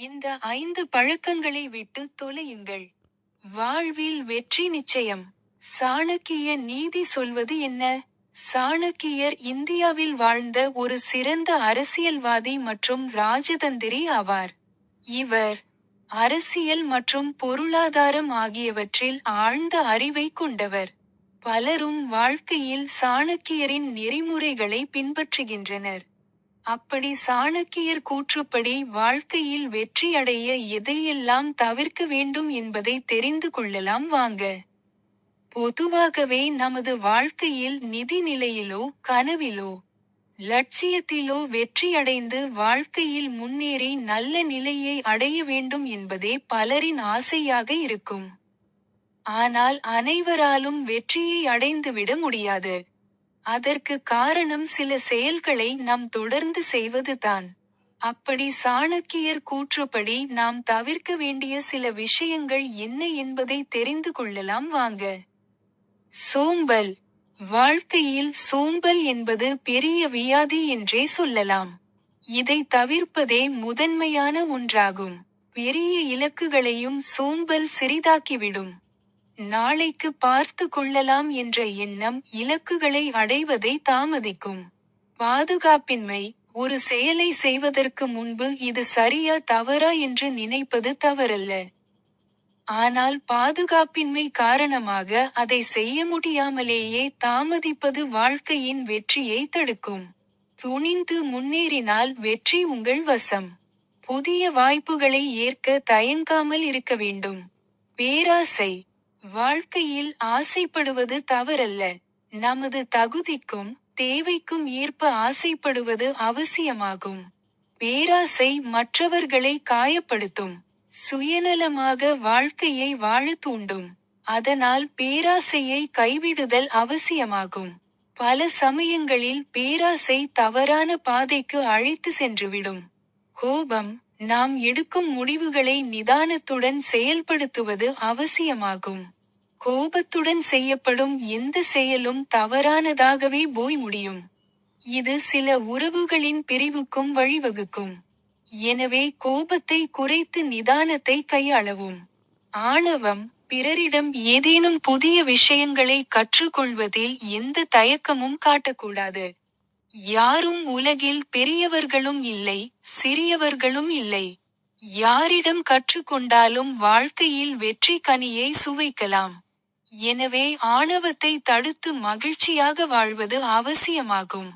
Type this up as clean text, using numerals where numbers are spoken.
இந்த 5 பழக்கங்களை விட்டு தொலையுங்கள். வாழ்வில் வெற்றி நிச்சயம். சாணக்கிய நீதி சொல்வது என்ன? சாணக்கியர் இந்தியாவில் வாழ்ந்த ஒரு சிறந்த அரசியல்வாதி மற்றும் ராஜதந்திரி ஆவார். இவர் அரசியல் மற்றும் பொருளாதாரம் ஆகியவற்றில் ஆழ்ந்த அறிவை கொண்டவர். பலரும் வாழ்க்கையில் சாணக்கியரின் நெறிமுறைகளை பின்பற்றுகின்றனர். அப்படி சாணக்கியர் கூற்றுப்படி வாழ்க்கையில் வெற்றி அடைய எதையெல்லாம் தவிர்க்க வேண்டும் என்பதை தெரிந்து கொள்ளலாம் வாங்க. பொதுவாகவே நமது வாழ்க்கையில் நிதி நிலையிலோ கனவிலோ லட்சியத்திலோ வெற்றியடைந்து வாழ்க்கையில் முன்னேறி நல்ல நிலையை அடைய வேண்டும் என்பதே பலரின் ஆசையாக இருக்கும். ஆனால் அனைவராலும் வெற்றியை அடைந்துவிட முடியாது. அதற்கு காரணம் சில செயல்களை நாம் தொடர்ந்து செய்வதுதான். அப்படி சாணக்கியர் கூற்றுப்படி நாம் தவிர்க்க வேண்டிய சில விஷயங்கள் என்ன என்பதை தெரிந்து கொள்ளலாம் வாங்க. சோம்பல். வாழ்க்கையில் சோம்பல் என்பது பெரிய வியாதி என்றே சொல்லலாம். இதை தவிர்ப்பதே முதன்மையான ஒன்றாகும். பெரிய இலக்குகளையும் சோம்பல் சிறிதாக்கிவிடும். நாளைக்கு பார்த்து கொள்ளலாம் என்ற எண்ணம் இலக்குகளை அடைவதை தாமதிக்கும். பாதுகாப்பின்மை. ஒரு செயலை செய்வதற்கு முன்பு இது சரியா தவறா என்று நினைப்பது தவறல்ல. ஆனால் பாதுகாப்பின்மை காரணமாக அதை செய்ய முடியாமலேயே தாமதிப்பது வாழ்க்கையின் வெற்றியை தடுக்கும். துணிந்து முன்னேறினால் வெற்றி உங்கள் வசம். புதிய வாய்ப்புகளை ஏற்க தயங்காமல் இருக்க வேண்டும். பேராசை. வாழ்க்கையில் ஆசைப்படுவது தவறல்ல. நமது தகுதிக்கும் தேவைக்கும் ஏற்ப ஆசைப்படுவது அவசியமாகும். பேராசை மற்றவர்களை காயப்படுத்தும். சுயநலமாக வாழ்க்கையை வாழ தூண்டும். அதனால் பேராசையை கைவிடுதல் அவசியமாகும். பல சமயங்களில் பேராசை தவறான பாதைக்கு அழைத்து சென்றுவிடும். கோபம். நாம் எடுக்கும் முடிவுகளை நிதானத்துடன் செயல்படுத்துவது அவசியமாகும். கோபத்துடன் செய்யப்படும் எந்த செயலும் தவறானதாகவே போய் முடியும். இது சில உறவுகளின் பிரிவுக்கும் வழிவகுக்கும். எனவே கோபத்தை குறைத்து நிதானத்தை கையாளவும். ஆணவம். பிறரிடம் ஏதேனும் புதிய விஷயங்களை கற்றுக்கொள்வதில் எந்த தயக்கமும் காட்டக்கூடாது. யாரும் உலகில் பெரியவர்களும் இல்லை, சிறியவர்களும் இல்லை. யாரிடம் கற்றுக்கொண்டாலும் வாழ்க்கையில் வெற்றி கனியை சுவைக்கலாம். எனவே ஆணவத்தை தடுத்து மகிழ்ச்சியாக வாழ்வது அவசியமாகும்.